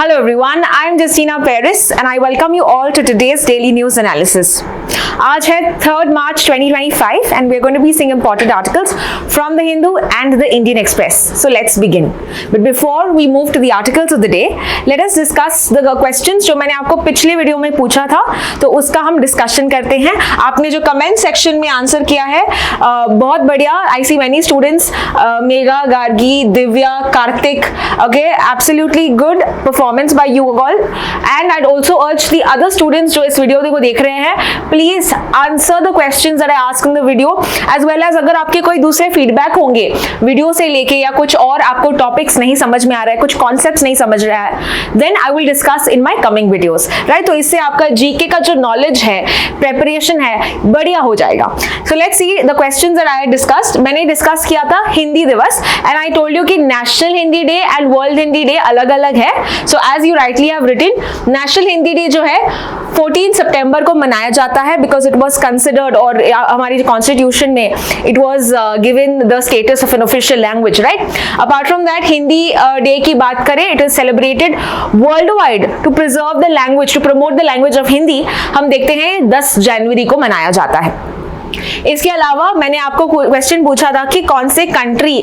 Hello everyone, I am Justina Paris and I welcome you all to today's daily news analysis. आज है 3rd March 2025 and we are going to be seeing important articles from the Hindu and the Indian Express. So let's begin. But before we move to the articles of the day, let us discuss the questions जो मैंने आपको पिछले video में पूछा था, तो उसका हम डिस्कशन करते हैं. आपने जो कमेंट सेक्शन में आंसर किया है बहुत बढ़िया. I see many students, mega, Gargi, Divya, Kartik. Okay, absolutely good performance by you all. And I'd also urge the other students जो इस वीडियो को देख रहे हैं, please answer the questions that I ask in the video, as well as अगर आपके कोई दूसरे फीडबैक होंगे वीडियो से लेके या कुछ और आपको टॉपिक्स नहीं समझ में आ रहा है, कुछ कॉन्सेप्ट्स नहीं समझ रहा है, then I will discuss in my coming videos, right? तो इससे आपका जीके का जो नॉलेज है, प्रेपरेशन है, बढ़िया हो जाएगा. So let's see the questions that I discussed. मैंने डिस्कस किया था हिंदी दिवस and I told you कि national Hindi day and world Hindi day अलग अलग है. So as you rightly have written, national Hindi day जो है 14 सितंबर को मनाया जाता है because it was considered और हमारी कॉन्स्टिट्यूशन में it was given the status of an official language, right? Apart from that, Hindi day की बात करें, it is celebrated worldwide to preserve the language, to promote the language of Hindi. हम देखते हैं 10 जनवरी को मनाया जाता है. इसके अलावा मैंने आपको क्वेश्चन पूछा था कि कौन से कंट्री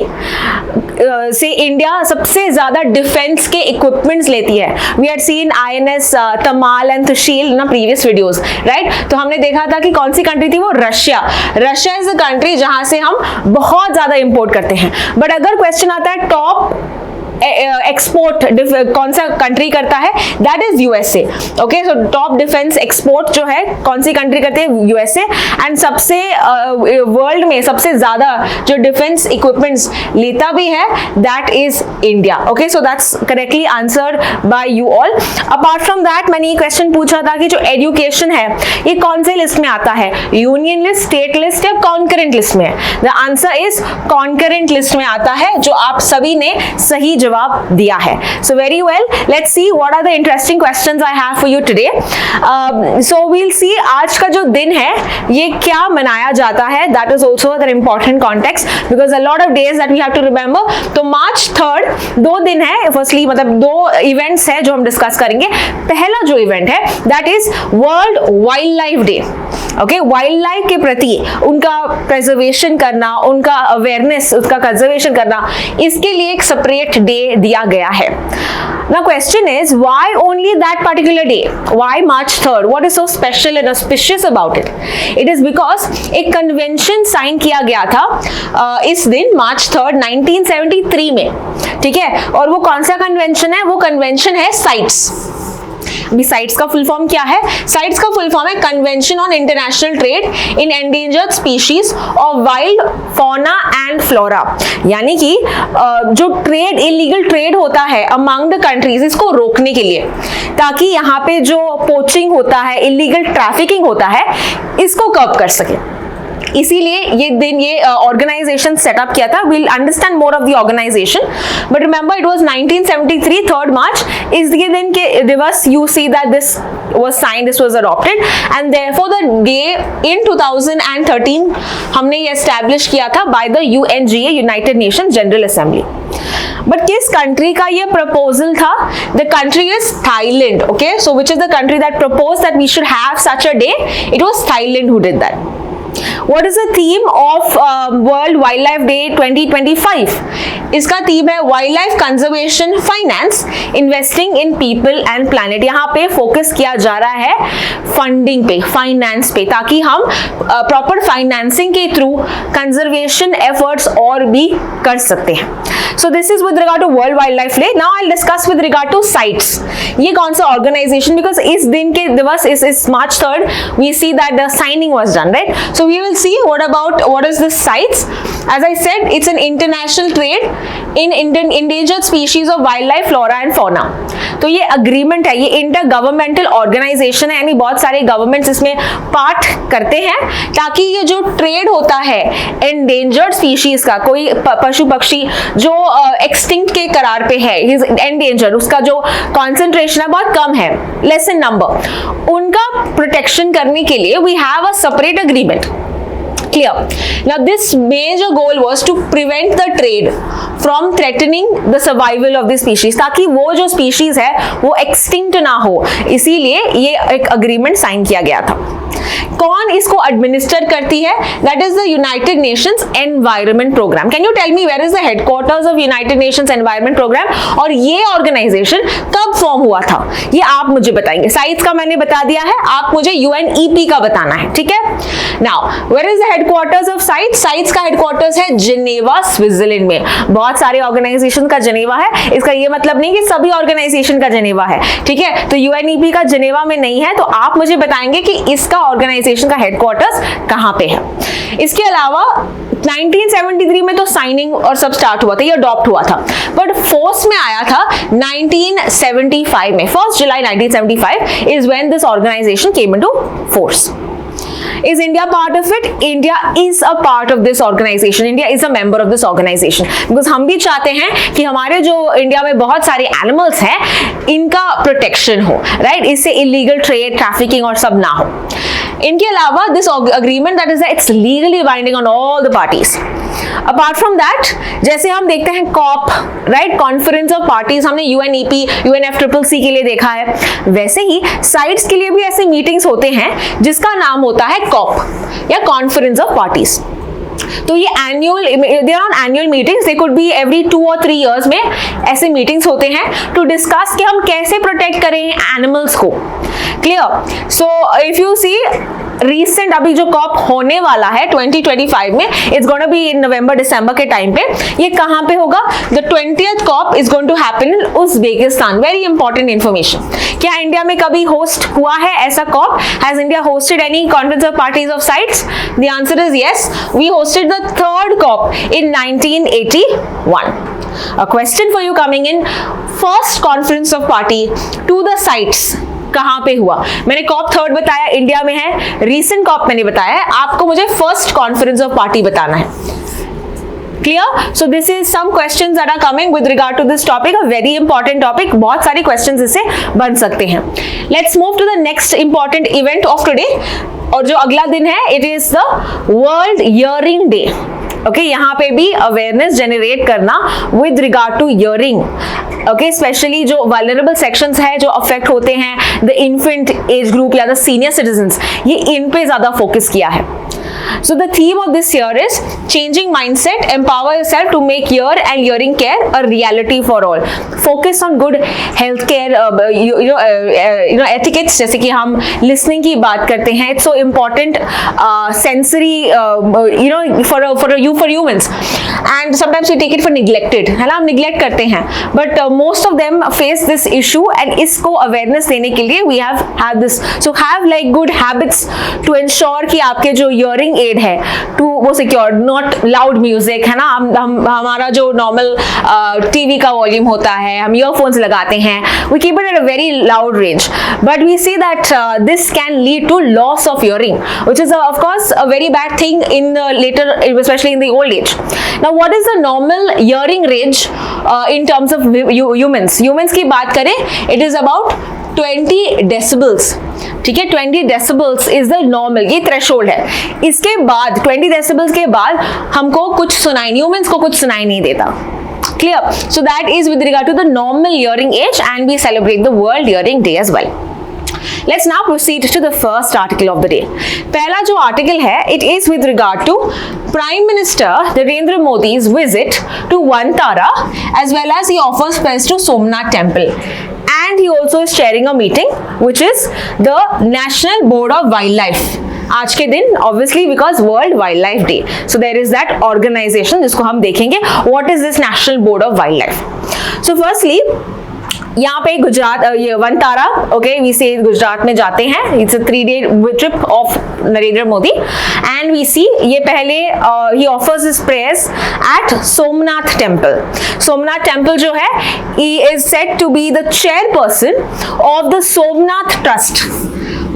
से इंडिया सबसे ज्यादा डिफेंस के इक्विपमेंट्स लेती है. We had seen INS Tamal and Tushil ना प्रीवियस वीडियोस, राइट? तो हमने देखा था कि कौन सी कंट्री थी वो Russia. Russia is a country जहां से हम बहुत ज्यादा इंपोर्ट करते हैं. बट अगर क्वेश्चन आता है टॉप एक्सपोर्ट कौन सा कंट्री करता है, that is USA. Okay, so top defence export जो है कौन सी कंट्री करते हैं, यूएसए. एंड सबसे वर्ल्ड में सबसे ज्यादा जो डिफेंस इक्विपमेंट्स लेता भी है, that is India. Okay, so that's correctly answered bye you all. Apart from that मैंने ये क्वेश्चन पूछा था कि जो एजुकेशन है ये कौन से लिस्ट में आता है, यूनियन लिस्ट, स्टेट लिस्ट या कॉन्करेंट लिस्ट में. The answer is concurrent list में आता है, जो आप सभी ने सही जवाब दिया है. So very well, let's see what are the interesting questions I have for you today. So we'll see आज का जो दिन है ये क्या मनाया जाता है. That is also an important context because a lot of days that we have to remember. तो March 3rd 2 दिन है. Firstly मतलब 2 इवेंट्स है जो हम डिस्कस करेंगे. पहला जो इवेंट है that is World Wildlife Day. Okay, wild life के प्रति उनका प्रिजर्वेशन करना, उनका अवेयरनेस, उसका कंजर्वेशन करना, इसके लिए एक सेपरेट डे दिया गया है. Now question is, why only that particular day? Why March 3rd? What is so special and auspicious about it? It is because एक कन्वेंशन साइन किया गया था इस दिन March 3rd 1973 में. ठीक है, और वो कौन सा कन्वेंशन है? वो कन्वेंशन है साइट्स. अभी साइट्स का फुल फॉर्म क्या है? साइट्स का फुल फॉर्म है convention on international trade in endangered species of wild fauna and flora. यानी कि जो ट्रेड, इलीगल ट्रेड होता है अमंग द कंट्रीज, इसको रोकने के लिए, ताकि यहाँ पे जो पोचिंग होता है, इलीगल ट्रैफिकिंग होता है, इसको कर्ब कर सके. इसीलिए ये दिन ये ऑर्गेनाइजेशन सेटअप किया था. We'll understand more of the organisation, but remember it was 1973 3rd March इस दिन के दिवस. You see that this was signed, this was adopted, and therefore the day in 2013 हमने ये establish किया था by the UNGA, United Nations General Assembly. But किस country का ये प्रपोजल था? The country is Thailand. Okay, so which is the country that proposed that we should have such a day? It was Thailand who did that. What is the theme of World Wildlife Day 2025? इसका theme है wild life conservation, finance, investing in people and planet. यहाँ पे focus किया जा रहा है funding पे, finance पे, ताकि हम प्रॉपर फाइनेंसिंग के थ्रू कंजर्वेशन एफर्ट्स और भी कर सकते हैं. So this is with regard to World Wildlife Day. Now I will discuss with regard to CITES. ये कौन सा ऑर्गेनाइजेशन, बिकॉज इस दिन के दिवस इस March 3rd we see that the signing was done, right? So we will see what is this CITES. As I said, it's an international trade in endangered species of wildlife, flora and fauna. तो ये agreement है, ये inter governmental organisation है, यानी बहुत सारे governments इसमें part करते हैं, ताकि ये जो ट्रेड होता है एंडेंजर्ड स्पीशीज का, कोई पशु पक्षी जो एक्सटिंक्ट के करार पे है, एंडेंजर्ड, उसका जो कॉन्सेंट्रेशन है बहुत कम है, लेस इन नंबर, उनका प्रोटेक्शन करने के लिए we have a separate agreement. Clear. Now this major goal was to prevent the trade from threatening the survival of the species, ताकि वो जो species है वो extinct ना हो, इसीलिए ये एक agreement साइन किया गया था। कौन इसको एडमिनिस्टर करती है? That is the United Nations Environment Programme. Can you tell me where is the headquarters of United Nations Environment Programme? और ये ऑर्गेनाइजेशन कब फॉर्म हुआ था ये आप मुझे बताएंगे। साइट्स का मैंने बता दिया है, आप मुझे यूएनईपी का बताना है, ठीक है। Now where is the headquarters of CITES? CITES का हेडक्वार्टर्स है जिनेवा, स्विट्जरलैंड में। बहुत सारे ऑर्गेनाइजेशन का जिनेवा है, इसका ये मतलब नहीं कि सभी ऑर्गेनाइजेशन का जिनेवा है, ठीक है। तो यूएनईपी का जिनेवा में नहीं है, तो आप मुझे बताएंगे कि इसका ऑर्गेनाइजेशन का हेडक्वार्टर्स कहां पे है। इसके अलावा 1973 में तो साइनिंग और सब स्टार्ट हुआ था, ये अडॉप्ट हुआ था, बट फोर्स में आया था 1975 में। 1 जुलाई 1975 is when this organization came into force. Is India part of it? India is a part of this organization. India is a member of this organization because हम भी चाहते हैं कि हमारे जो इंडिया में बहुत सारे एनिमल्स हैं इनका प्रोटेक्शन हो, राइट? इससे इलीगल ट्रेड, ट्रैफिकिंग और सब ना हो। इनके अलावा this agreement that is it's legally binding on all the parties. Apart from that, जैसे हम देखते हैं COP, right, Conference of Parties, हमने यूएनईपी, यूएनएफसीसीसी के लिए देखा है, वैसे ही साइट्स के लिए भी ऐसे मीटिंग्स होते हैं जिसका नाम होता है कॉप या कॉन्फ्रेंस ऑफ पार्टीज। तो ये annual, they are on annual meetings, they could be every 2 or 3 years में ऐसे मीटिंग्स होते हैं टू डिस्कस कि हम कैसे प्रोटेक्ट करें एनिमल्स को। Clear? So if you see recent अभी जो कॉप होने वाला है 2025 में, it's gonna be in November दिसंबर के टाइम पे। ये कहां पे होगा? The 20th COP is going to happen in Uzbekistan. Very important information. क्या इंडिया में कभी होस्ट हुआ है ऐसा COP? Has India hosted any Conference of Parties of CITES? The answer is yes, we hosted the 3rd COP in 1981. A question for you coming in, first conference of party to the sites कहां पे हुआ? मैंने corp 3rd बताया, India में है। Recent corp मैंने बताया है, आपको मुझे फर्स्ट कॉन्फ्रेंस ऑफ पार्टी बताना है। Clear? So this is some questions that are coming with regard to this topic, a very important topic. बहुत सारे questions इससे बन सकते हैं। Let's move to the next important event of today. और जो अगला दिन है, it is the World Hearing Day. Okay, यहाँ पे भी अवेयरनेस जनरेट करना with regard to hearing. Okay, specially जो वल्नरेबल सेक्शंस है, जो अफेक्ट होते हैं, द इन्फेंट एज ग्रुप या द सीनियर सिटीजन्स, ये इन पे ज्यादा फोकस किया है। So the theme of this year is changing mindset, empower yourself to make ear and hearing care a reality for all. Focus on good health care, etiquettes, जैसे कि हम listening की बात करते हैं, it's so important, sensory, for humans, and sometimes we take it for neglected, है ना, हम neglect करते हैं, but most of them face this issue, and इसको awareness देने के लिए we have had this, so have like good habits to ensure कि आपके जो hearing aid है टू वो सिक्योर, नॉट लाउड म्यूजिक, है ना, हमारा जो नॉर्मल टीवी का वॉल्यूम होता है, हम ईयरफोन्स लगाते हैं, we keep it at a very loud range, but we see that this can lead to loss of hearing, which is of course a very bad thing in the later, specially in the old age. Now what is the normal hearing range in terms of humans की बात करें, it is about 20 decibels, ठीक है, 20 decibels is the normal, ये threshold है। इसके बाद 20 decibels के बाद हमको कुछ सुनाई, ह्यूमंस को कुछ सुनाई नहीं देता। Clear? So that is with regard to the normal hearing age, and we celebrate the World Hearing Day as well. Let's now proceed to the first article of the day. पहला जो article है, it is with regard to Prime Minister Narendra Modi's visit to Vantara, as well as he offers prayers to Somnath Temple. And he also is chairing a meeting, which is the National Board of Wildlife. आज के दिन obviously because World Wildlife Day, so there is that organization जिसको हम देखेंगे. What is this National Board of Wildlife? So firstly, यहाँ पे गुजरात, ये Vantara, okay, we से गुजरात में जाते हैं, it's a 3-day trip of Narendra Modi, and we see ये पहले ही offers his prayers at Somnath temple. Somnath temple जो है, he is said to be the chairperson of the Somnath trust,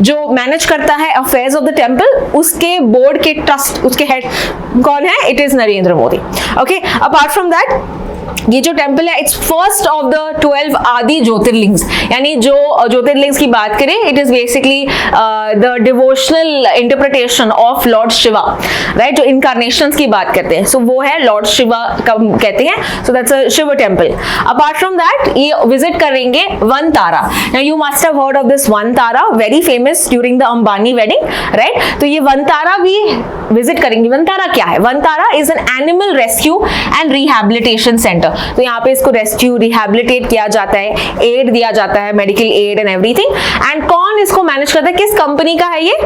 जो मैनेज करता है अफेयर्स ऑफ द टेम्पल, उसके बोर्ड के ट्रस्ट, उसके हेड कौन है? It is Narendra Modi. Okay, apart from that ये जो टेम्पल है इट्स फर्स्ट ऑफ द 12 आदि ज्योतिर्लिंग्स, यानी जो ज्योतिर्लिंग्स की बात करें it is basically the devotional interpretation of Lord Shiva, right, जो इनकारनेशंस की बात करते हैं, सो वो है लॉर्ड शिवा का कहते हैं, so that's a Shiv temple. Apart from that ये विजिट करेंगे Vantara. Now you must have heard of this Vantara, very famous during the Ambani wedding, right, तो ये वन तारा भी विजिट करेंगे। वन तारा क्या है? One Tara is an animal rescue and rehabilitation centre, तो यहाँ पे इसको रेस्क्यू रिहैबिलिटेट किया जाता है, एड दिया जाता है, medical aid and everything. And कौन इसको मैनेज करता है, किस कंपनी का है ये?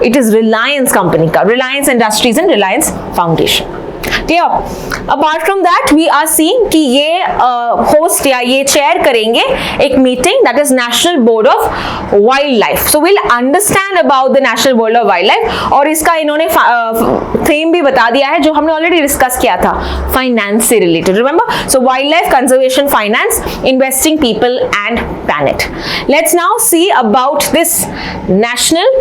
इट इज रिलायंस कंपनी का, Reliance Industries and Reliance Foundation. Clear? Apart from that we are seeing कि ये होस्ट या ये चेयर करेंगे एक meeting that is National Board of Wildlife. So will understand about the National Board of Wildlife, और इसका इन्होंने theme भी बता दिया है जो हमने ऑलरेडी डिस्कस किया था, फाइनेंस से related, remember? So wild life conservation, finance, investing people and planet. Let's now see about this national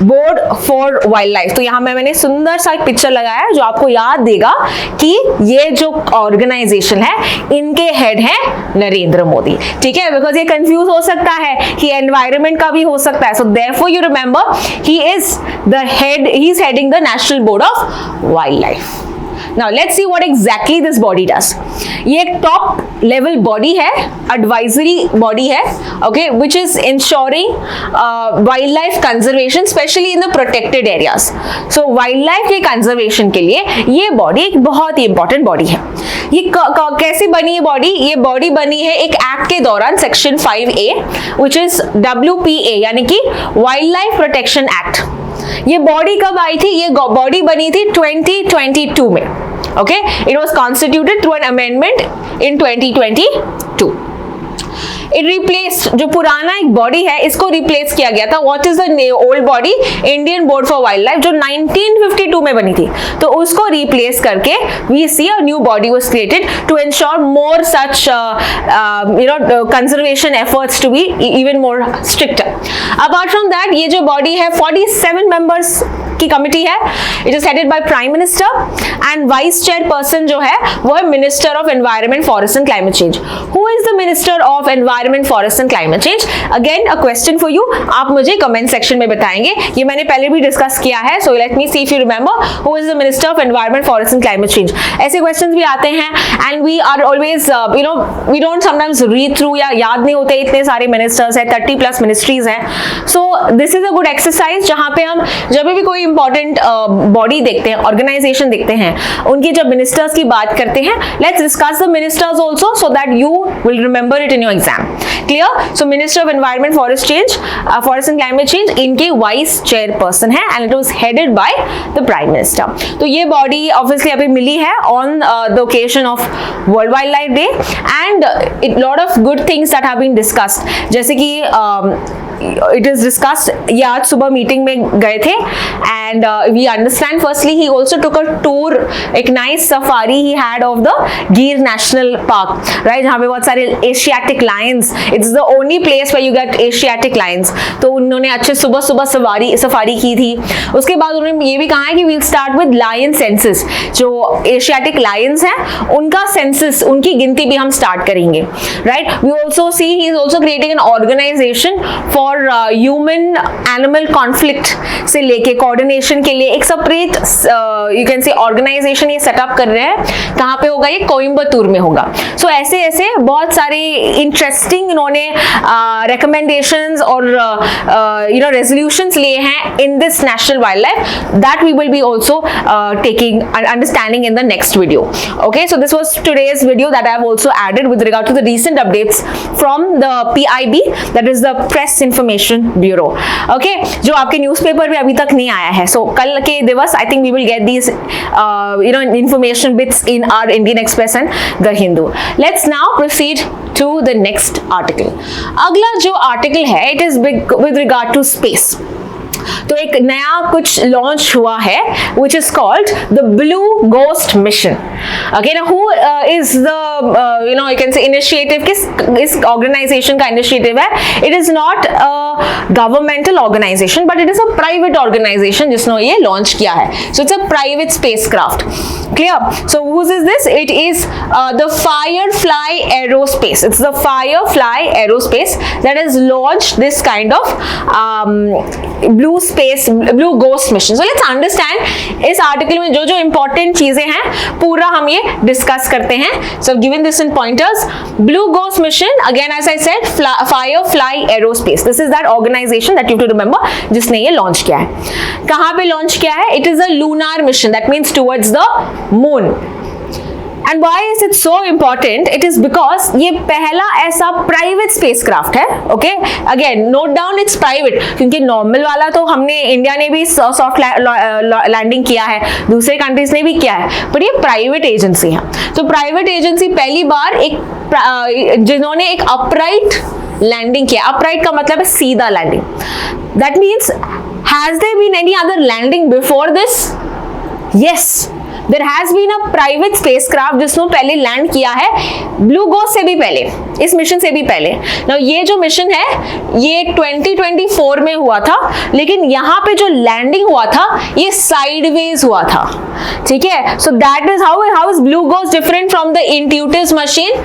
board for wild life. तो यहाँ मैंने सुंदर सा एक पिक्चर लगाया है जो आपको याद देगा कि ये जो ऑर्गेनाइजेशन है इनके हेड है नरेंद्र मोदी, ठीक है, बिकॉज ये कंफ्यूज हो सकता है कि एनवायरमेंट का भी हो सकता है, so therefore you remember he is the head, he is heading the National Board of wild life. Now let's see what exactly this body does. ये एक top level body है, advisory body है, okay, which is ensuring wildlife conservation, especially in the protected areas. So wildlife के conservation के लिए ये body एक बहुत ही important body है। ये कैसे बनी है बॉडी? ये बॉडी बनी है एक एक्ट के दौरान, section 5A, which is WPA, यानी कि वाइल्ड लाइफ प्रोटेक्शन एक्ट। ये बॉडी कब आई थी? ये बॉडी बनी थी 2022 में, okay, it was constituted through an amendment in 2022। It replaced, जो पुराना एक बॉडी है इसको रिप्लेस किया गया था। What is the old body? Indian Board for Wildlife, जो 1952 में बनी थी, तो उसको रिप्लेस करके we see a new body was created to ensure more such conservation efforts to be even more stricter. Apart from that ये जो body है 47 मेंबर्स की कमिटी है, it is headed by prime minister and vice chairperson जो है वो है minister of environment, forest and climate change. Who is the minister of environment, forest and climate change? Again a question for you, आप मुझे comment section में बताएंगे, ये मैंने पहले भी डिस्कस किया है, so let me see if you remember who is the minister of environment, forest and climate change. ऐसे क्वेश्चंस भी आते हैं and we are always we don't sometimes read through, या याद नहीं होते, इतने सारे मिनिस्टर्स हैं, 30+ मिनिस्ट्रीज हैं। So this is a good exercise जहां पे हम जब भी कोई इंपॉर्टेंट बॉडी देखते हैं, ऑर्गेनाइजेशन देखते हैं, उनकी जब मिनिस्टर्स की बात करते हैं, let's discuss the ministers also so that you will remember it in your exam. Clear? So minister of environment, forest and climate change, इनके वाइस चेयरपर्सन है and it was headed by the prime minister. तो ये body obviously अभी मिली है on the occasion of World Wildlife Day and it lot of good things that have been discussed, जैसे कि it is discussed, ये आज सुबह मीटिंग में गए थे and we understand firstly he also took a tour, एक nice safari he had of the Gir National Park, right, जहाँ पे बहुत सारे Asiatic lions, it's the only place where you get Asiatic lions, तो उन्होंने अच्छे सुबह सफारी की थी। उसके बाद उन्होंने ये भी कहा है कि we'll start with lion census, जो Asiatic lions हैं उनका census, उनकी गिनती भी हम start करेंगे, right? We also see he is also creating an organization for human animal conflict से लेके कोऑर्डिनेशन के लिए एक separate you can say organisation ये सेटअप कर रहे हैं। कहाँ पे होगा ये? कोयम्बतूर में होगा। सो ऐसे ऐसे बहुत सारे इंटरेस्टिंग इन्होंने रिकमेंडेशंस और रेजोल्यूशंस लिए हैं in this national wildlife that we will be also taking understanding in the next video. Okay, so this was today's video that I have also added with regard to the recent updates from the PIB, that is the Press Information Bureau. Okay, जो आपके newspaper में अभी तक नहीं आया है, सो कल के दिवस I think we will get these information bits in our Indian Express and the Hindu. Let's now proceed to the next article. अगला जो आर्टिकल है it is with regard to space. तो एक नया कुछ लॉन्च हुआ है which is called the Blue Ghost Mission. Okay, now who is the you can say initiative? किस organization का initiative है? It is not a governmental organization but it is a private organization जिसने ये launch किया है. So it's a private spacecraft. Clear? So whose is this? It is the Firefly Aerospace. It's the Firefly Aerospace that has launched this kind of blue ghost mission. So let's understand इस article में जो जो important चीजें हैं पूरा हम ये discuss करते हैं. So I've given this in pointers. Blue Ghost Mission, again as I said, Firefly Aerospace. This is that organization that you have to remember जिसने ये लॉन्च किया है. कहाँ पे लॉन्च किया है? It is a lunar mission. That means towards the moon. And why is it so important? It is because ये पहला ऐसा प्राइवेट स्पेसक्राफ्ट है. Okay, again note down it's private, क्योंकि नॉर्मल वाला तो हमने इंडिया ने भी सॉफ्ट लैंडिंग किया है, दूसरे कंट्रीज ने भी किया है, पर ये प्राइवेट एजेंसी है. तो प्राइवेट एजेंसी पहली बार जिन्होंने एक अपराइट लैंडिंग किया. अपराइट का मतलब है सीधा landing. That means has there been any other landing before this? Yes, There has been a private spacecraft जिसने पहले लैंड किया है ब्लू गोस्ट से भी पहले, इस मिशन से भी पहले. Now ये जो मिशन है ये 2024 में हुआ था, लेकिन यहाँ पे जो लैंडिंग हुआ था ये साइडवेज हुआ था. ठीक है, so that is how is Blue Ghost different from the Intuitive machine?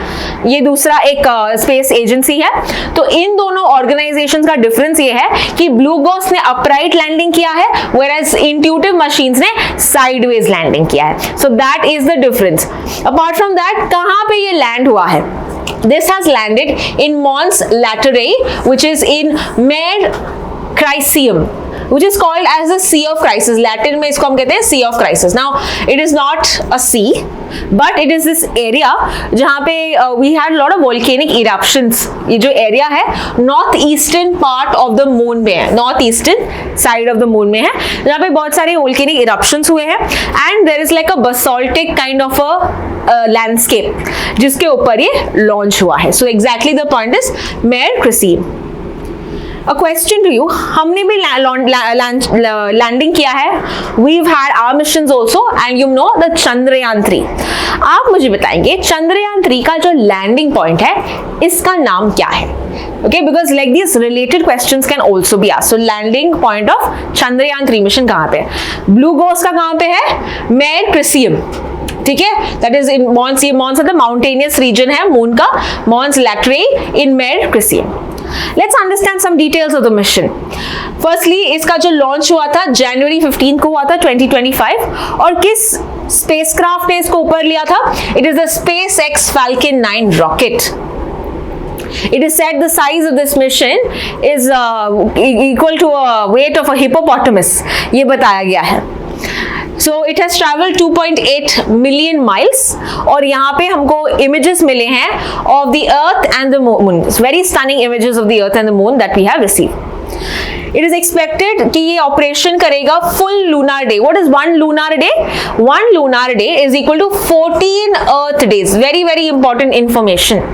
ये दूसरा एक स्पेस एजेंसी है. तो इन दोनों ऑर्गेनाइजेशंस का डिफरेंस ये है कि ब्लू गोस्ट ने अपराइट लैंडिंग किया है, whereas Intuitive machines ने साइडवेज लैंडिंग किया है. So that is the difference. Apart from that, कहाँ पे ये लैंड हुआ है? This has landed in Mons Laterey, which is in Mare Crisium, which is called as the Sea of Crisis. Latin में इसको हम कहते हैं Sea of Crisis. Now, it is not a sea, but it is this area जहाँ पे we had a lot of volcanic eruptions. ये जो area है north eastern part of the moon में है, north eastern side of the moon में है, जहाँ पे बहुत सारे volcanic eruptions हुए हैं, and there is like a basaltic kind of a landscape जिसके ऊपर ये launch हुआ है. So exactly the point is Mare Crisium. A question to you, हमने भी लैंडिंग किया है. We've had our missions also, and you know the Chandrayaan 3. आप मुझे बताएंगे Chandrayaan 3 का जो लैंडिंग पॉइंट है इसका नाम क्या है? Okay, because like these related questions can also be asked. So landing point of Chandrayaan 3 mission कहाँ पे है? Blue Ghost का कहाँ पे है? Mare Crisium. ठीक है, दैट इज इन मॉन्स. ये मॉन्स द माउंटेनियस रीजन है मून का, Mons Latreille in Mare Crisium. Let's understand some details of the mission. Firstly इसका जो लॉन्च हुआ था जनवरी 15 को हुआ था 2025, और किस स्पेसक्राफ्ट ने इसको ऊपर लिया था? It is the SpaceX Falcon 9 rocket. It is said the size of this mission is equal to a weight of a hippopotamus. ये बताया गया है. So it has traveled 2.8 million miles, और यहाँ पे हमको images मिले हैं of the Earth and the Moon. It's very stunning images of the Earth and the Moon that we have received. It is expected कि ये ऑपरेशन करेगा full lunar day. What is one lunar day? One lunar day is equal to 14 Earth days. Very very important information.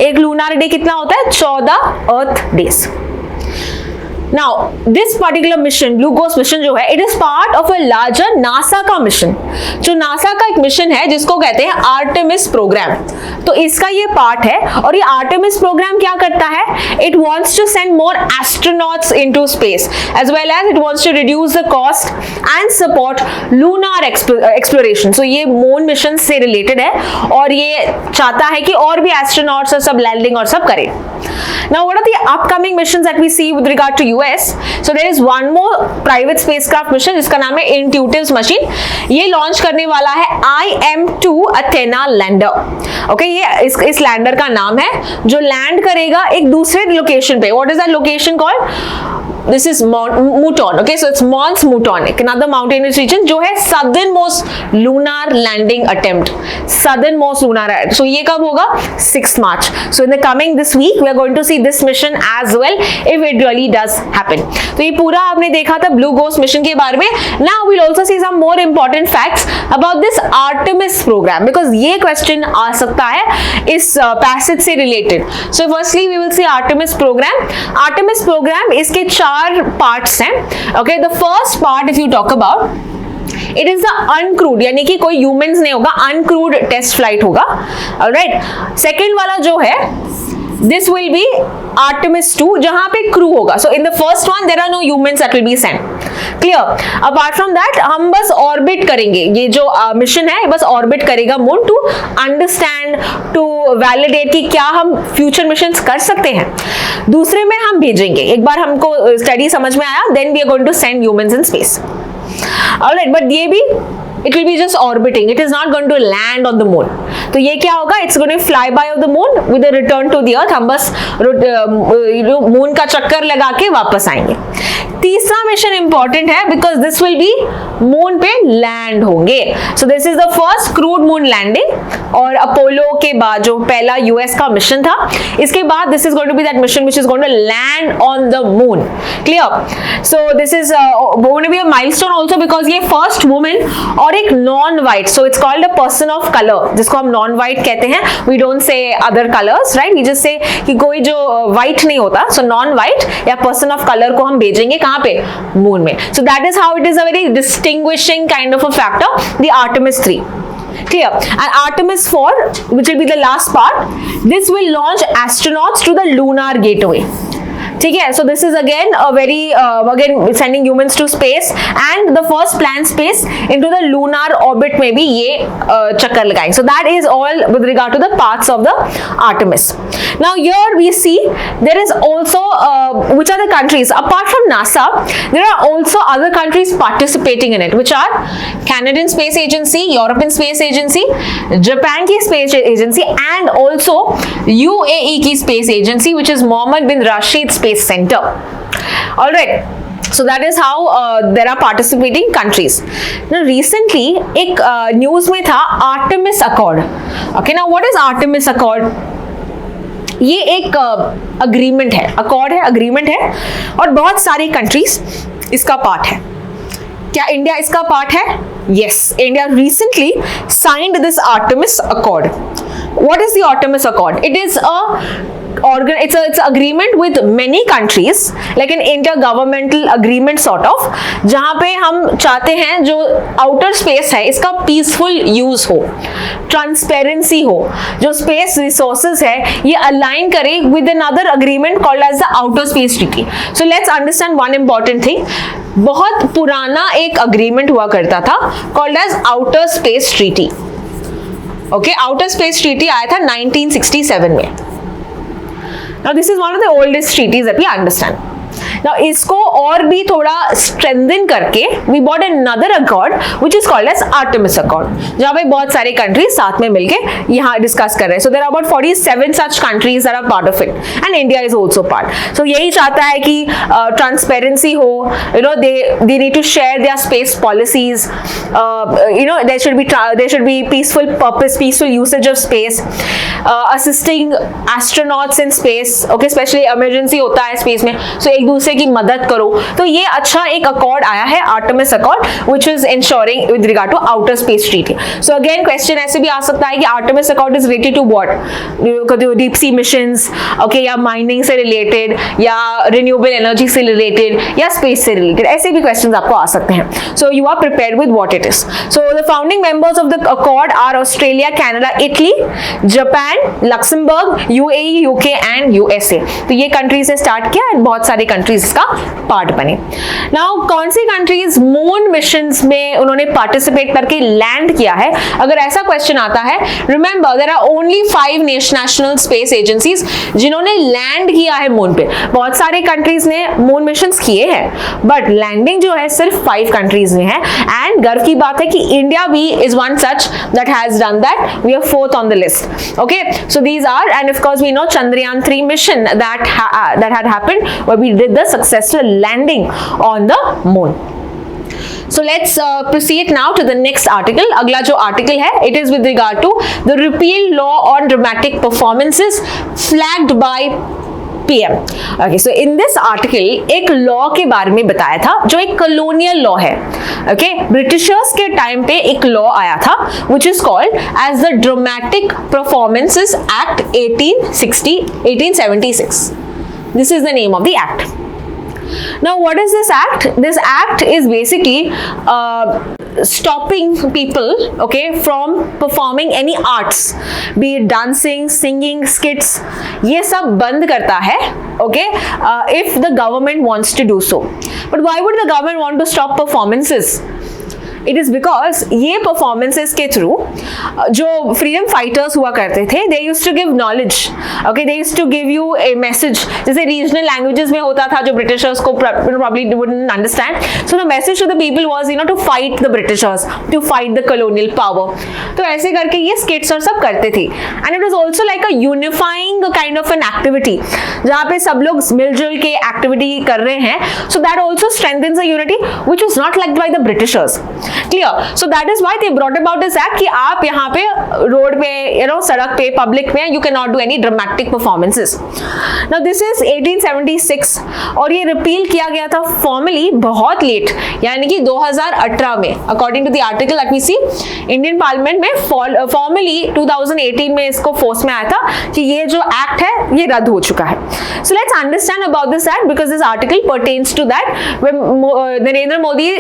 एक lunar day कितना होता है? 14 Earth days. Now, this particular mission, Blue Ghost mission जो है, it is part of a larger NASA का mission. जो NASA का एक मिशन है जिसको कहते हैं Artemis program. तो इसका ये पार्ट है, और ये Artemis program क्या करता है? It wants to send more astronauts into space, as well as it wants to reduce the cost and support lunar exploration. So ये moon mission से related है, और ये चाहता है कि और भी astronauts और सब landing और सब करें. Now, what are the upcoming missions that we see with regard to US? So there is one more private spacecraft mission जिसका नाम है Intuitive machine. ये लॉन्च करने वाला है IM-2 Athena lander. Okay, ये इस लैंडर का नाम है जो लैंड करेगा एक दूसरे लोकेशन पे. What is that location called? This is Mouton. Okay, so it's Mons Mouton, another mountainous region जो है southernmost lunar landing attempt. Southernmost lunar. So ये कब होगा? 6 March. So in the coming this week we are going to see this mission as well if it really does happen. तो ये पूरा आपने देखा था Blue Ghost mission के बारे में. Now we'll also see some more important facts about this Artemis program, because ये question आ सकता है इस passage से related. So firstly we will see Artemis program. Artemis program इसके 4 चार पार्ट्स हैं. Okay, the first part if you talk about, it is the uncrewed, यानी कि कोई ह्यूमंस नहीं होगा, अनक्रूड टेस्ट फ्लाइट होगा. ऑलराइट, सेकंड वाला जो है this will be Artemis 2 जहां पे क्रू होगा. so in the first one there are no humans that will be sent. clear? apart from that हम बस ऑर्बिट करेंगे, ये जो मिशन है बस ऑर्बिट करेगा moon to understand, to validate कि क्या हम फ्यूचर मिशंस कर सकते हैं. दूसरे में हम भेजेंगे, एक बार हमको स्टडी समझ में आया, then we are going to send humans in space. Alright, but ये भी it will be just orbiting, it is not going to land on the moon. तो ये क्या होगा, it's going to fly by of the moon with a return to the earth. हम बस moon का चक्कर लगा के वापस आएंगे. तीसरा मिशन इंपॉर्टेंट है because this will be moon पे लैंड होंगे. So this is the first crewed moon landing. और अपोलो के बाद जो पहला यूएस का मिशन था, इसके बाद this is going to be that mission which is going to land on the moon. Clear? So this is going to be a milestone also because ये फर्स्ट वुमन और एक non white, so it's called a person of colour, जिसको हम non white कहते हैं. We don't say other colours, right, we just say कि कोई जो वाइट नहीं होता. सो नॉन वाइट या पर्सन ऑफ कलर को हम भेजेंगे कहां पे, मून में. सो that is how it is a very distinguishing kind of a factor, the Artemis 3. Clear? And Artemis 4, which will be the last part, this will launch astronauts to the lunar gateway. ठीक है, so this is again a very again sending humans to space and the first planned space into the lunar orbit में भी ये चक्कर लगाएंगे. So that is all with regard to the parts of the Artemis. Now here we see there is also which are the countries apart from NASA, there are also other countries participating in it, which are Canadian Space Agency, European Space Agency, Japan की Space Agency and also UAE की Space Agency, which is Mohammed bin Rashid Space Center. All right. So that is how there are participating countries. Now recently एक news में था Artemis Accord. Okay, now what is Artemis Accord? ये एक agreement है, accord है, agreement है और बहुत सारी कंट्रीज इसका पार्ट है. क्या इंडिया इसका पार्ट है? Yes, India recently signed this Artemis Accord. What is the Artemis Accord? It is it's an agreement with many countries, like an intergovernmental agreement sort of, जहाँ पे हम चाहते हैं जो outer space है इसका peaceful use हो, transparency हो, जो space resources है ये align करे with another agreement called as the Outer Space Treaty. So let's understand one important thing. बहुत पुराना एक agreement हुआ करता था called as Outer Space Treaty. Okay, Outer Space Treaty आया था 1967 में. Now this is one of the oldest treaties that we understand. Now इसको और भी थोड़ा strengthen करके we bought another accord which is called as Artemis Accord, जहाँ पे बहुत सारे countries साथ में मिलके यहाँ discuss कर रहे हैं. So there are about 47 such countries that are part of it and India is also part. So यही चाहता है कि transparency हो, you know, they need to share their space policies, you know, there should be peaceful usage of space, assisting astronauts in space, okay, especially emergency होता है space में, so एक दूसरे की मदद करो. तो ये अच्छा एक अकॉर्ड आया है Artemis Accord which is ensuring with regard to outer space treaty. So again question ऐसे भी आ सकता है कि Artemis Accord is related to what? Deep sea missions, okay, या माइनिंग से रिलेटेड या रिन्यूएबल एनर्जी से रिलेटेड या स्पेस से रिलेटेड, ऐसे भी क्वेश्चंस आपको आ सकते हैं. So you are prepared with what it is. So the founding members of the accord are Australia, Canada, Italy, Japan, Luxembourg, UAE, UK and USA. तो ये कंट्रीज ने स्टार्ट किया एंड बहुत सारे कंट्रीज इसका पार्ट बने. नाउ कौन सी countries moon missions में उन्होंने पार्टिसिपेट करके लैंड किया है, अगर ऐसा क्वेश्चन आता है, remember there are only 5 national space agencies जिन्होंने लैंड किया है मून पे. बहुत सारे कंट्रीज ने मून मिशंस किए हैं बट लैंडिंग जो है सिर्फ 5 कंट्रीज में है. एंड गर्व की बात है कि इंडिया भी is one such that has done that. We are 4th on the list. Okay, so these are, and of course we know Chandrayaan 3 mission that had happened where we did the successful landing on the moon. So let's proceed now to the next article. अगला जो article है, it is with regard to the repeal law on dramatic performances flagged by PM. Okay, so in this article एक law के बारे में बताया था जो एक colonial law है. Okay, ब्रिटिशर्स के टाइम पे एक लॉ आया था which is called as the Dramatic Performances Act 1876. This is the name of the act. Now what is this act? This act is basically stopping people, okay, from performing any arts, be it dancing, singing, skits. ये सब बंद करता है, okay, if the government wants to do so. But why would the government want to stop performances? It is because ये performances के through जो freedom fighters हुआ करते थे, they used to give knowledge, okay, they used to give you a message. जैसे regional languages में होता था जो Britishers को probably wouldn't understand. So the message to the people was, you know, to fight the Britishers, to fight the colonial power. तो ऐसे करके ये skits और सब करते थे. And it was also like a unifying kind of an activity, जहाँ पे सब लोग मिलजुल के activity कर रहे हैं. So that also strengthens the unity, which was not liked by the Britishers. Clear? So that is why they brought about this act कि आप यहाँ पे रोड पे, you know, सड़क पे, पब्लिक में you cannot do any dramatic performances. Now this is 1876 और ये रिपील किया गया था फॉर्मली बहुत लेट, यानी कि 2018 में. According to the article that we see, Indian parliament में फॉर्मली 2018 में इसको फोर्स में आया था कि ये जो एक्ट है ये रद्द हो चुका है. So let's understand about this act because this article pertains to that. When Narendra Modi,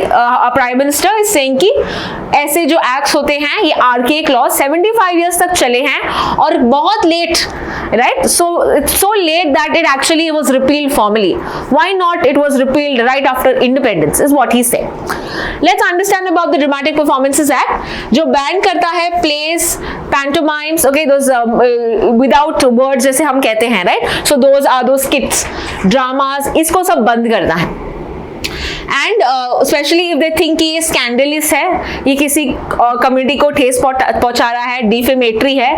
Prime Minister, is saying कि ऐसे जो एक्ट्स होते हैं ये आर्केक लॉ 75 इयर्स तक चले हैं और बहुत late, right? So it's so late that it actually was repealed formally. Why not it was repealed right after independence is what he said. Let's understand about the dramatic performances act जो ban करता है plays, pantomimes, okay, those without words जैसे हम कहते हैं, right? So those are those skits, dramas, इसको सब बंद करना है. And specially if they think कि ये स्कैंडलिस है, ये किसी कम्युनिटी को ठेस पहुंचा रहा है, डिफेमेटरी है,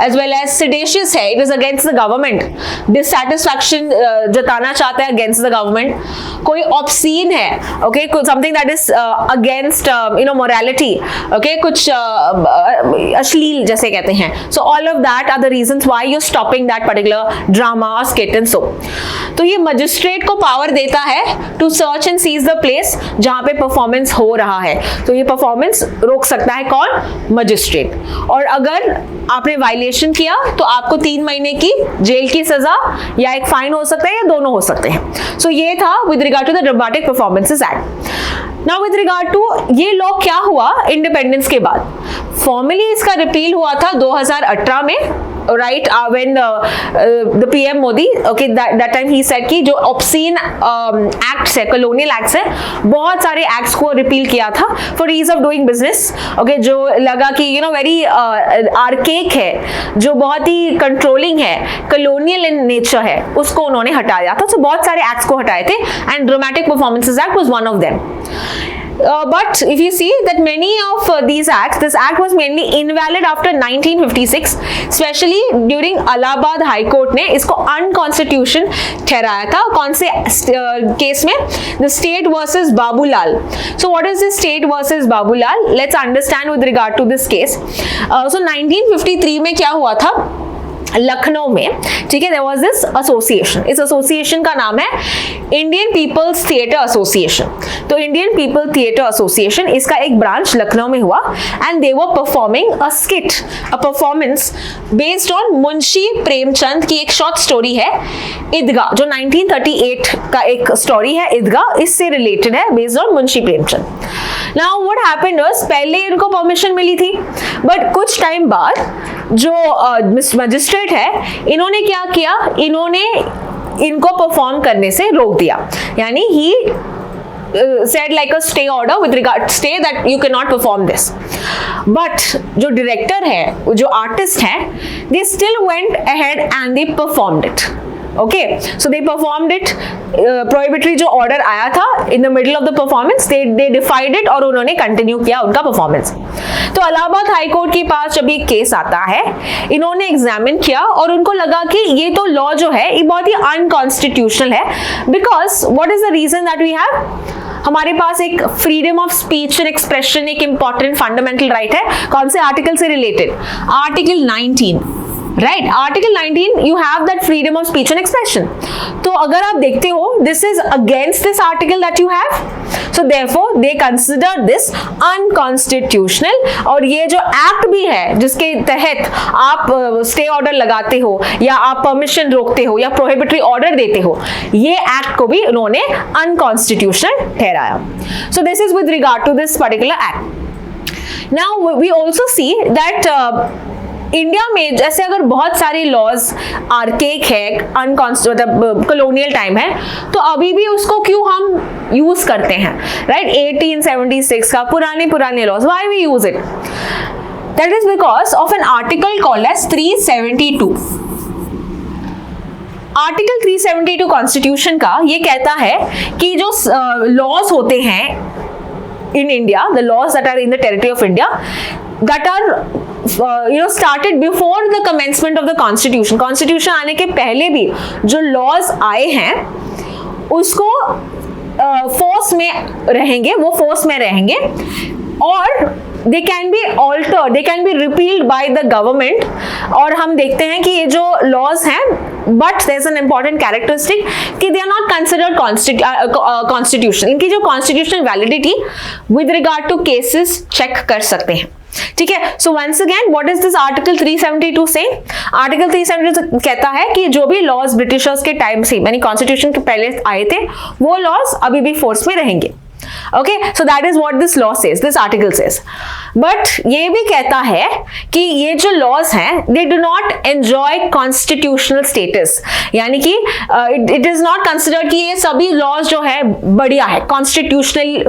एज वेल एज सिडेशियस है, it is against the government, dissatisfaction जताना चाहता है अगेंस्ट द गवर्नमेंट, कोई ऑब्सीन है, okay, something that is against you know morality, okay, कुछ अश्लील जैसे कहते हैं. So all of that are the reasons why you stopping that particular drama, skit and so. तो ये मजिस्ट्रेट को पावर देता है to search and seize the place जहां पे परफॉर्मेंस हो रहा है. तो ये परफॉर्मेंस रोक सकता है कौन? मजिस्ट्रेट. और अगर आपने वायलेशन किया तो आपको 3 महीने की जेल की सजा या एक फाइन हो सकता है या दोनों हो सकते हैं. सो ये था with regard to the dramatic performances act. Now with regard to ये लॉ क्या हुआ इंडिपेंडेंस के बाद. फॉर्मली इसका रिपील हुआ था 2018 में, right, when the PM Modi, okay, that time he said कि जो obscene acts है, colonial acts है, बहुत सारे acts को repeal किया था for ease of doing business, okay, जो लगा कि you know very archaic है, जो बहुत ही controlling है, colonial in nature है, उसको उन्होंने हटाया था. तो बहुत सारे acts को हटाए थे and Dramatic Performances Act was one of them. But if you see that many of these acts, this act was mainly invalid after 1956, especially during Allahabad High Court ने इसको unconstitutional ठहराया था. कौन से केस में? The state versus Babulal. So what is this state versus Babulal? Let's understand with regard to this case. So 1953 में क्या हुआ था? लखनऊ में, ठीक है, there was this association. इस एसोसिएशन का नाम है इंडियन पीपल्स थिएटर एसोसिएशन. तो इंडियन पीपल थिएटर एसोसिएशन, इसका एक ब्रांच लखनऊ में हुआ and they were performing a skit, a performance based on Munshi Premchand की एक शॉर्ट स्टोरी है ईदगाह, जो 1938 का एक स्टोरी है ईदगाह, इससे रिलेटेड है, based on Munshi Premchand. Now what happened was, पहले इनको परमिशन मिली थी बट कुछ टाइम बाद जो मजिस्ट्रेट है, इन्होंने क्या किया, इन्होंने इनको परफॉर्म करने से रोक दिया. यानी ही said like a stay order with regard, stay that you cannot perform this. But जो director है, जो artist है, they still went ahead and they performed it. Okay, so they performed it. Prohibitory जो order आया था in the middle of the performance, they defied it और उन्होंने continue किया उनका performance. तो इलाहाबाद हाई कोर्ट के पास जब ये केस आता है, इन्होंने एग्जामिन किया और उनको लगा कि ये तो लॉ जो है ये बहुत ही अनकॉन्स्टिट्यूशनल है. Because what is the reason that we have, हमारे पास एक freedom of speech and expression एक इंपॉर्टेंट फंडामेंटल राइट है. कौन से आर्टिकल से related? Article 19. Right, article 19 you have that freedom of speech and expression. तो अगर आप देखते हो this is against this article that you have, so therefore they consider this unconstitutional. और ये जो एक्ट भी है जिसके तहत आप स्टे ऑर्डर लगाते हो या आप परमिशन रोकते हो या प्रोहिबिटरी ऑर्डर देते हो, ये एक्ट को भी उन्होंने अनकॉन्स्टिट्यूशनल ठहराया। So this is with regard to this particular act. Now we also see that India में जैसे अगर बहुत सारे लॉज आर्केक है, मतलब कॉलोनियल टाइम है, तो अभी भी उसको क्यों हम यूज करते हैं, राइट? 1876 का पुराने laws, why we use it? That is because of an article called as 372। Article 372 constitution का ये कहता है कि जो लॉज होते हैं in India, the laws that are in the territory of India, that are started before the commencement of the constitution। Constitution आने के पहले भी जो लॉज आए हैं उसको फोर्स में रहेंगे, वो फोर्स में रहेंगे, और they can be altered, they can be repealed by the government। और हम देखते हैं कि ये जो laws हैं, but there's an important characteristic कि they are not considered constitution। इनकी जो constitutional validity with regard to cases check कर सकते हैं, ठीक है? So once again what is this article 372 से? आर्टिकल 372 कहता है कि जो भी लॉज ब्रिटिशर्स के टाइम से, यानी कॉन्स्टिट्यूशन के पहले आए थे, वो लॉज अभी भी फोर्स में रहेंगे। Okay, so that is what this law says, this article says। But ये भी कहता है कि ये जो laws हैं, they do not enjoy constitutional status। यानी कि it is not considered कि ये सभी laws जो है बढ़िया है, constitutional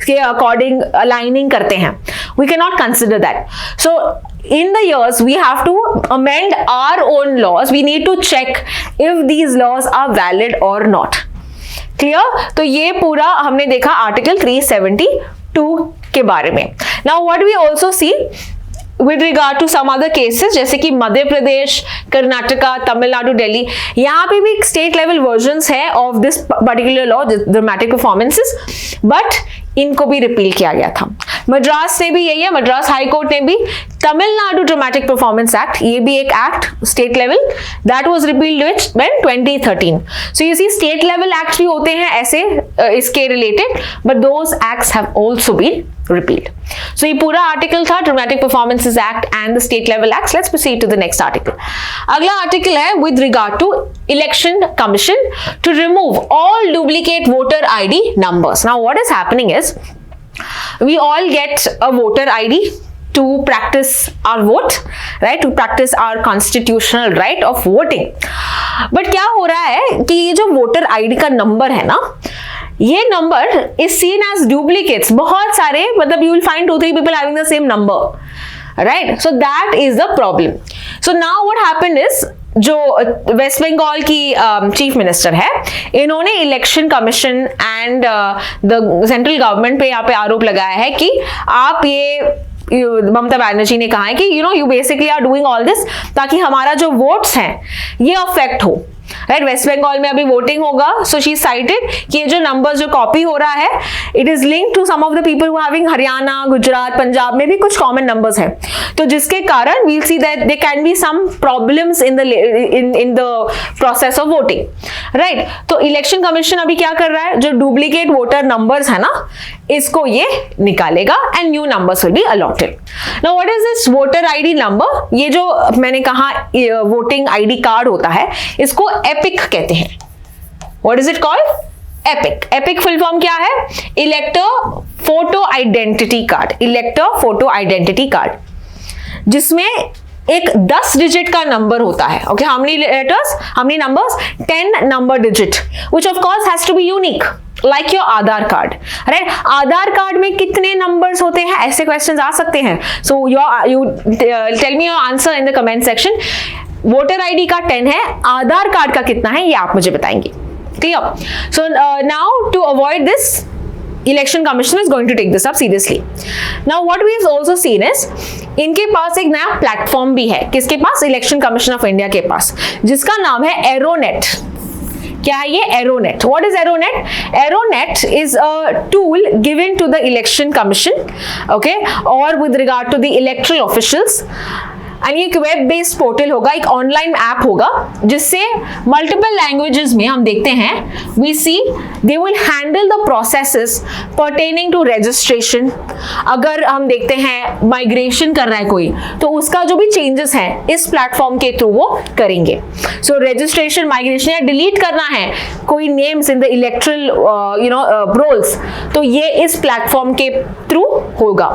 के according aligning करते हैं। We cannot consider that। So in the years we have to amend our own laws, we need to check if these laws are valid or not। Clear? तो ये पूरा हमने देखा आर्टिकल 372 के बारे में। Now what we also see with regard to some other cases, जैसे कि मध्य प्रदेश, कर्नाटका, तमिलनाडु, दिल्ली, यहाँ पे भी स्टेट लेवल वर्जन्स है of this particular law, dramatic performances, but इनको भी रिपील किया गया था। मद्रास ने भी यही है, मद्रास हाई कोर्ट ने भी तमिलनाडु ड्रामेटिक परफॉर्मेंस एक्ट, ये भी एक act state level, that was repealed when 2013। So you see state level act भी होते हैं ऐसे इसके related, but those acts have also been repealed। So ये पूरा आर्टिकल था dramatic performances act and the state level act. Let's proceed to the next article. अगला article है with regard to election commission to remove all duplicate voter ID numbers. Now what is happening is we all get a voter ID to practice our vote, right? To practice our constitutional right of voting। But क्या हो रहा है कि ये जो voter ID का number है ना, ये number is seen as duplicates. बहुत सारे, मतलब you will find 2-3 people having the same number, right? So that is the problem। So now what happened is जो वेस्ट बंगाल की चीफ मिनिस्टर है, इन्होंने election commission and the central government पे यहाँ पे आरोप लगाया है कि आप ये ममता बनर्जी ने कहा है कि you basically are doing all this ताकि हमारा जो वोट्स हैं ये अफेक्ट हो, राइट? वेस्ट बंगाल में अभी वोटिंग होगा, सो शी साइटेड कि ये जो नंबर्स जो कॉपी हो रहा है, it is linked to some of the people who having Haryana, Gujarat, Punjab में भी कुछ कॉमन नंबर्स हैं, तो जिसके कारण we'll see that there can be some problems in the process of voting, right? तो इलेक्शन कमीशन अभी क्या कर रहा है, जो डुप्लीकेट वोटर नंबर्स है ना, इसको ये निकालेगा and new numbers will be allotted. Now what is this voter ID number? ये जो मैंने कहा वोटिंग आईडी कार्ड होता है, इसको एपिक कहते हैं। What is it called? EPIC. EPIC full form क्या है? Elector photo identity card. Elector photo identity card, जिसमें एक 10 डिजिट का नंबर होता है। Okay, how many letters, how many numbers? 10 number digit, which of course has to be unique like your Aadhaar card, right? Aadhaar card में कितने numbers होते हैं, ऐसे क्वेश्चंस आ सकते हैं। So you tell me your answer in the comment section. Voter ID का 10 है, आधार कार्ड का कितना है ये आप मुझे बताएंगे। Clear? So now to avoid this, election commission is going to take this up seriously. Now what we have also seen is इनके पास एक नया प्लेटफॉर्म भी है। किसके पास? इलेक्शन कमीशन ऑफ इंडिया के पास, जिसका नाम है एरोनेट। क्या है ये? ERONET. What is ERONET? ERONET is a tool given to the election commission, okay, और with regard to the electoral officials and ये एक वेब बेस्ड पोर्टल होगा, एक ऑनलाइन ऐप होगा जिससे मल्टीपल लैंग्वेजेस में हम देखते हैं we see they will handle the processes pertaining to registration. अगर हम देखते हैं माइग्रेशन कर रहा है कोई, तो उसका जो भी चेंजेस हैं इस प्लेटफॉर्म के थ्रू वो करेंगे। सो रजिस्ट्रेशन, माइग्रेशन या डिलीट करना है कोई names in the electoral rolls, तो ये इस प्लेटफॉर्म के थ्रू होगा।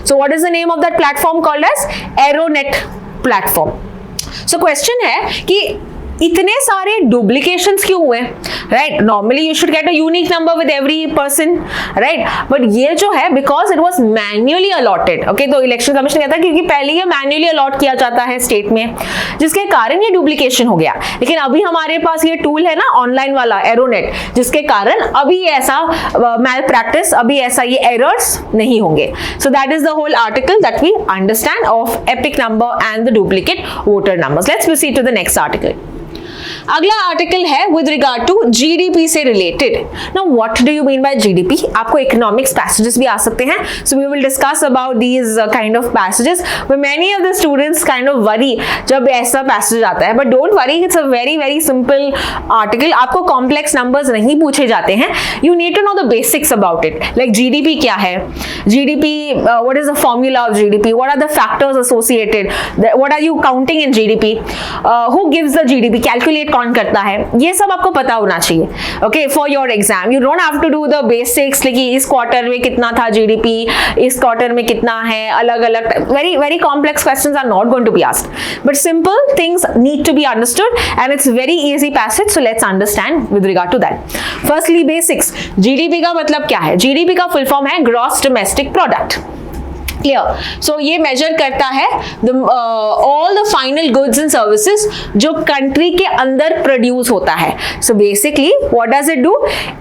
So what is the name of that platform called as ERONET platform. So question है कि इतने सारे डुप्लीकेशंस क्यों हुए, right? Normally you should get a unique number with every person, right? But ये जो है because it was manually allotted, okay, तो इलेक्शन कमीशन कहता है क्योंकि पहले ये मैन्युअली अलॉट किया जाता है स्टेट में, जिसके कारण ये डुप्लीकेशन हो गया। लेकिन अभी हमारे पास ये टूल है ना ऑनलाइन वाला एरोनेट, जिसके कारण अभी ऐसा मैल प्रैक्टिस, अभी ऐसा ये एरर्स नहीं होंगे। So that is the whole article that we understand of EPIC number and the duplicate voter numbers. Let's proceed to the next article. अगला आर्टिकल है विद रिगार्ड टू जीडीपी से रिलेटेड। Now what do you mean by GDP? आपको economics passages भी आ सकते हैं, so we will discuss about these kind of passages. But many of the students kind of worry जब ऐसा पैसेज आता है, but don't worry, it's a very very simple article. आपको कॉम्प्लेक्स नंबर्स नहीं पूछे जाते हैं, you need to know the basics about it, like GDP क्या है, GDP what is the formula of GDP, what are the factors associated, what are you counting in GDP, who gives the GDP, calculate कौन करता है, ये सब आपको पता होना चाहिए, okay, for your exam. You don't have to do the basics, लेकिन इस क्वार्टर में कितना था जीडीपी, इस क्वार्टर में कितना है, अलग अलग very very complex questions are not going to be asked, but simple things need to be understood and it's very easy passage, so let's understand with regard to that. Firstly basics, GDP का मतलब क्या है? GDP का full form है gross domestic product. Clear? So ये measure करता है all the final goods and services जो कंट्री के अंदर प्रोड्यूस होता है। So basically what does it do?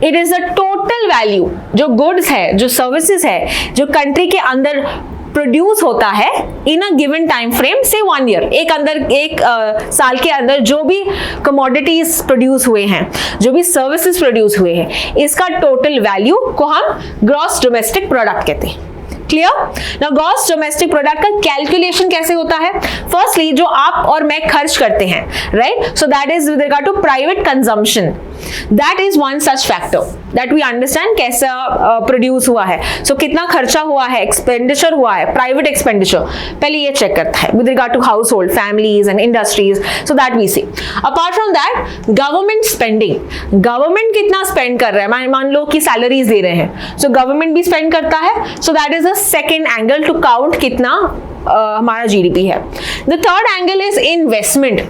It is the total value, जो गुड्स है, जो सर्विसेज है, जो कंट्री के अंदर प्रोड्यूस होता है इन अ गिवन टाइम फ्रेम, से 1 ईयर, एक साल के अंदर जो भी कमोडिटीज प्रोड्यूस हुए हैं, जो भी सर्विसेज प्रोड्यूस हुए हैं, इसका टोटल वैल्यू को हम ग्रॉस डोमेस्टिक प्रोडक्ट कहते हैं। Clear? Now gross domestic product का कैलकुलेशन कैसे होता है? फर्स्टली जो आप और मैं खर्च करते हैं, right? So that is with regard to private consumption, that is one such factor that we understand कैसा प्रोड्यूस हुआ है, सो कितना खर्चा हुआ है, एक्सपेंडिचर हुआ है, प्राइवेट एक्सपेंडिचर पहले ये चेक करता है with regard to household, families and industries, so that we see. Apart from that government spending, government कितना स्पेंड कर रहा है, मान लो कि सैलरीज दे रहे हैं, सो गवर्नमेंट भी स्पेंड करता है, so that is the second angle to count कितना हमारा जीडीपी है। The third angle is investment,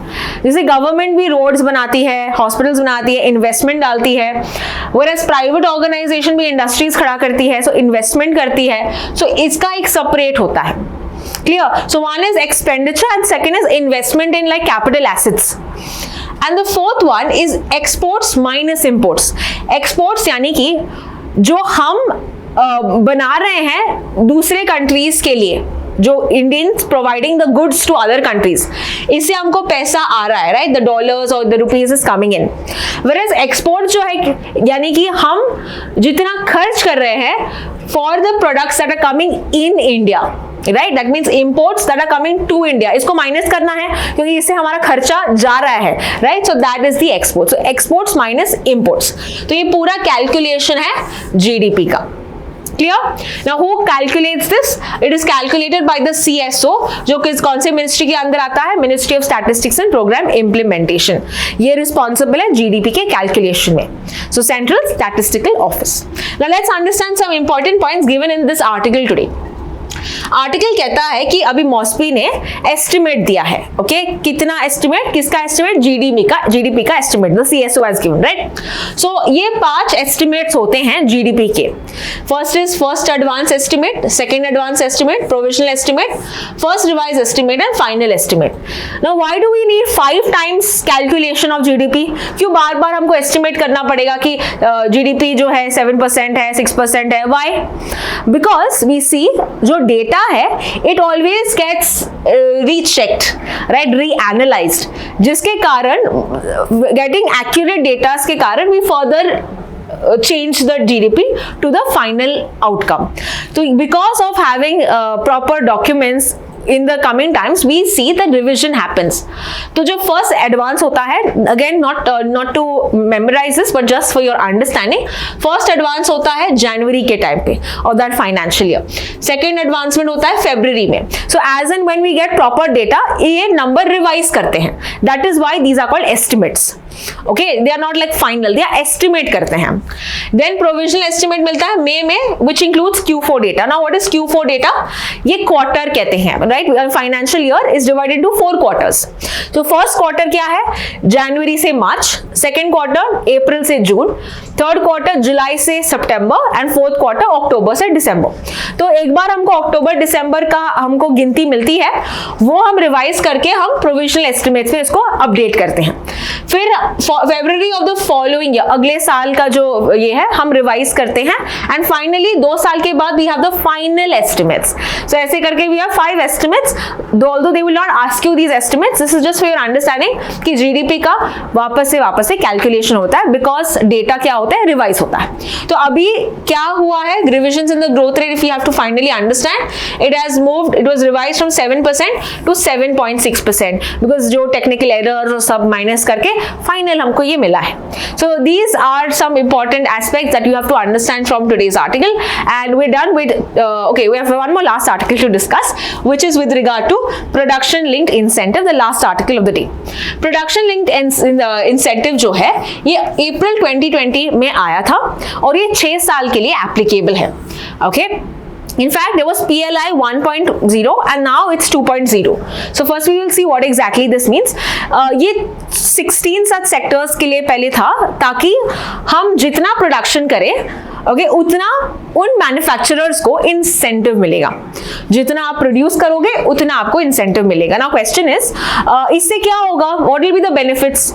जैसे गवर्नमेंट भी रोड्स बनाती है, हॉस्पिटल्स बनाती है, इन्वेस्टमेंट डालती है, व्हेयरएज प्राइवेट ऑर्गेनाइजेशन भी इंडस्ट्रीज खड़ा करती है, सो इन्वेस्टमेंट करती है, सो इसका एक सेपरेट होता है। Clear? So one is expenditure and second is investment in like capital assets. And the fourth one is exports minus imports. Exports यानी कि जो हम बना रहे हैं दूसरे कंट्रीज के लिए, जो Indians providing the goods to other countries, इससे हमको पैसा आ रहा है, राइट? द डॉलर्स और the rupees is coming in. Whereas export जो है यानी कि हम जितना खर्च कर रहे हैं for the products that are coming in India, right? That means imports that are coming to India, इसको माइनस करना है क्योंकि इससे हमारा खर्चा जा रहा है, right? So that is the export. So exports minus imports, तो ये पूरा कैलकुलेशन है जीडीपी का। Clear? Now who calculates this? It is calculated by the CSO, जो कौन से मिनिस्ट्री के अंदर आता है? Ministry of statistics and programme implementation. ये रिस्पॉन्सिबल है जीडीपी के कैलकुलेशन में। So Central Statistical Office. Now let's understand some important points given in this article today. Article कहता है कि अभी मॉस्पी ने एस्टिमेट दिया है, ओके? कितना एस्टिमेट? किसका एस्टिमेट? जीडीपी का estimate, the CSO has given, right? So ये 5 एस्टिमेट्स होते हैं जीडीपी के। First is first advance estimate, second advance estimate, provisional estimate, first revise estimate and final estimate. Now why do we need 5 times calculation of GDP? क्यों बार बार हमको estimate करना पड़ेगा कि जीडीपी जो है 7% है, 6% है? व्हाई? बिकॉज वी सी जो डेटा है it always gets rechecked, right, reanalysed, जिसके कारण गेटिंग एक्यूरेट डेटा के कारण we further change the GDP to the final outcome. So because of having proper documents in the coming times we see the revision happens. तो जो first advance होता है, again not to memorize this but just for your understanding, first advance होता है जनवरी के time पे और that financial year. Second advancement होता है फरवरी में. So as and when we get proper data, ये number revise करते हैं. That is why these are called estimates. Okay, they are not like final, they are estimate करते हैं. Then provisional estimate मिलता है मई में, which includes Q4 data. Now what is Q4 data? ये quarter कहते हैं, right? Financial year is divided into 4 quarters. तो first quarter क्या है? जनवरी से मार्च, सेकेंड क्वार्टर अप्रैल से जून, थर्ड क्वार्टर जुलाई से सितंबर एंड फोर्थ क्वार्टर अक्टूबर से दिसंबर. तो एक बार हमको अक्टूबर दिसंबर का हमको गिनती मिलती है, वो हम रिवाइज करके हम प्रोविजनल एस्टिमेट्स में इसको अपडेट करते हैं. फिर फरवरी ऑफ द फॉलोइंग ईयर, अगले साल का जो ये है हम रिवाइज करते हैं एंड फाइनली 2 साल के बाद we have the final estimates. So ऐसे करके we have 5 estimates, although they will not ask you these estimates, this is just for your understanding कि जीडीपी का वापस से कैलकुलेशन होता है बिकॉज डेटा क्या होता है, रिवाइज होता है. तो अभी क्या हुआ है, revision in the growth rate, if you have to finally understand, it has moved, it was revised from 7% to 7.6% because जो टेक्निकल एरर सब माइनस करके फाइनल हमको ये मिला है. So these are some important aspects that you have to understand from today's article and we are done with okay, we have one more last article to discuss, which is with regard to production linked incentive, the last article of the day. Production linked incentive जो है ये अप्रैल 2020 में आया था और ये 6 साल के लिए एप्लीकेबल है. Okay, in fact there was PLI 1.0 and now it's 2.0. So first we will see what exactly this means. ये 16 such sectors के लिए पहले था ताकि हम जितना प्रोडक्शन करें उतना उन मैन्युफैक्चरर्स को इंसेंटिव मिलेगा. जितना आप प्रोड्यूस करोगे उतना आपको इंसेंटिव मिलेगा. नाउ क्वेश्चन इज, इससे क्या होगा, what will be the benefits?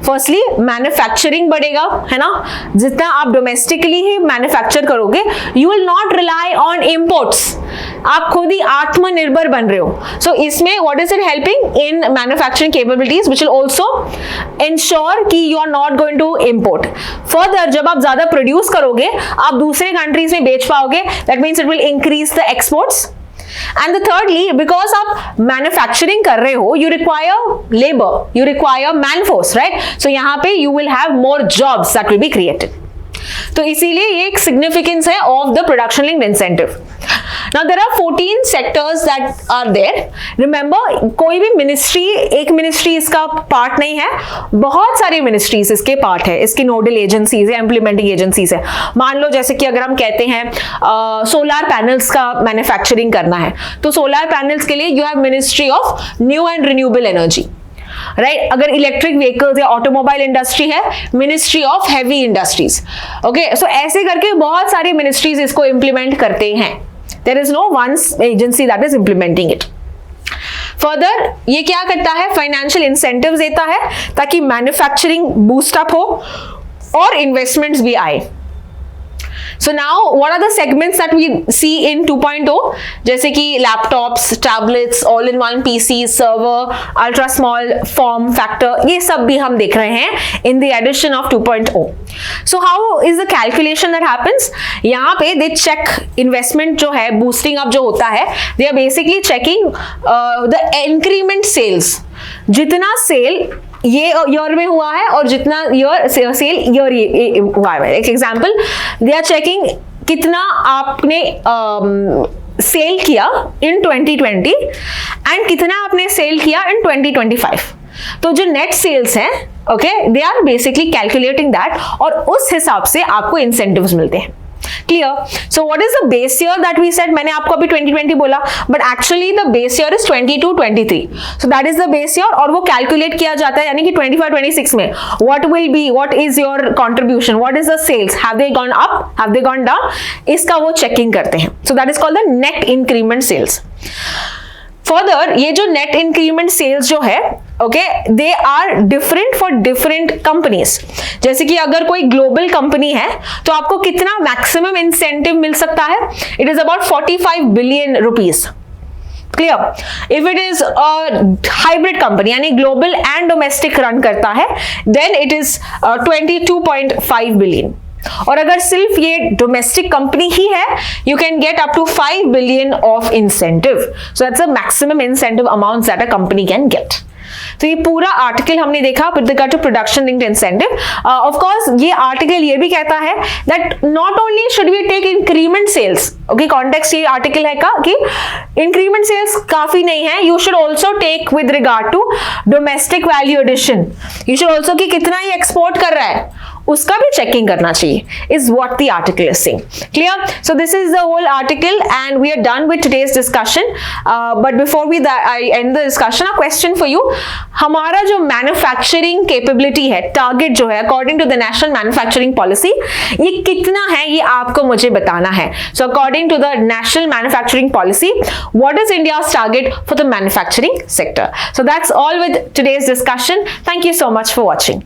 Firstly manufacturing बढ़ेगा, है ना. जितना आप डोमेस्टिकली ही मैन्युफैक्चर करोगे, you will not rely on imports. आप खुद ही आत्मनिर्भर बन रहे हो. सो इसमें what is it helping in manufacturing capabilities which will also ensure कि you are not going to import. Further जब आप ज्यादा प्रोड्यूस करोगे आप दूसरे कंट्रीज में बेच पाओगे, that means it will increase the exports. And the thirdly, because आप मैन्युफैक्चरिंग कर रहे हो, you require labor, you require man force, right? So यहाँ पे you will have more jobs that will be created. तो इसीलिए ये एक सिग्निफिकेंस है of the production linked incentive. Now there are 14 sectors that are there. Remember, कोई भी ministry, एक मिनिस्ट्री इसका पार्ट नहीं है, बहुत सारी मिनिस्ट्रीज इसके पार्ट है, इसकी नोडल एजेंसीज है, इंप्लीमेंटिंग एजेंसीज है. मान लो जैसे कि अगर हम कहते हैं सोलर पैनल्स का मैन्युफैक्चरिंग करना है, तो सोलर पैनल्स के लिए you have ministry of new and renewable energy, right. अगर इलेक्ट्रिक व्हीकल्स या ऑटोमोबाइल इंडस्ट्री है, ministry of heavy industries. Okay, so ऐसे करके बहुत सारी मिनिस्ट्रीज इसको इंप्लीमेंट करते हैं. There is no one agency that is implementing it. Further, ये क्या करता है, फाइनेंशियल इंसेंटिव्स देता है ताकि मैन्युफैक्चरिंग बूस्ट अप हो और इन्वेस्टमेंट्स भी आए. So now what are the segments that we see in 2.0? जैसे कि laptops, tablets, all in one PC, server, ultra small form factor, ये सब भी हम देख रहे हैं in the edition of 2.0. So how is the calculation that happens? यहाँ पे they check investment जो है, boosting up जो होता है, they are basically checking the increment sales. जितना सेल ये ईयर में हुआ है और जितना सेल ईयर हुआ है. एक एग्जांपल, दे आर चेकिंग कितना आपने सेल किया इन 2020 एंड कितना आपने सेल किया इन 2025. तो जो नेट सेल्स हैं, okay, they are basically calculating that और उस हिसाब से आपको इंसेंटिव्स मिलते हैं. Clear? So what is the base year that we said? मैंने आपको अभी 2020 बोला, but actually the base year is 22-23. So that is the base year और वो calculate किया जाता है, यानी कि 25-26 में what will be, what is your contribution, what is the sales, have they gone up, have they gone down, इसका वो checking करते हैं. So that is called the net increment sales. Further ये जो नेट इंक्रीमेंट सेल्स जो है, okay, they are different for different companies. जैसे कि अगर कोई ग्लोबल कंपनी है तो आपको कितना मैक्सिमम इंसेंटिव मिल सकता है? It is about 45 billion rupees. Clear? If it is hybrid company यानी ग्लोबल एंड डोमेस्टिक रन करता है, देन इट इज 22.5 बिलियन. और अगर सिर्फ ये डोमेस्टिक कंपनी ही है, you can get up to 5 billion of incentive. So that's the maximum incentive amount that a company can get. तो ये पूरा आर्टिकल हमने देखा with regard to production linked incentive. Of course ये आर्टिकल ये भी कहता है that not only should we take increment sales. Okay, context ये आर्टिकल है का कि इंक्रीमेंट सेल्स काफी नहीं है, you should also take with regard to domestic value addition. You should also कि कितना ये एक्सपोर्ट कर रहा है उसका भी चेकिंग करना चाहिए, is what the article is saying. Clear? So this is the whole article and we are done with today's discussion. But before we I end the discussion, a question for you. हमारा जो manufacturing capability है, target जो है according to the national manufacturing policy, ये कितना है ये आपको मुझे बताना है. So according to the national manufacturing policy, what is India's target for the manufacturing sector? So that's all with today's discussion. Thank you so much for watching.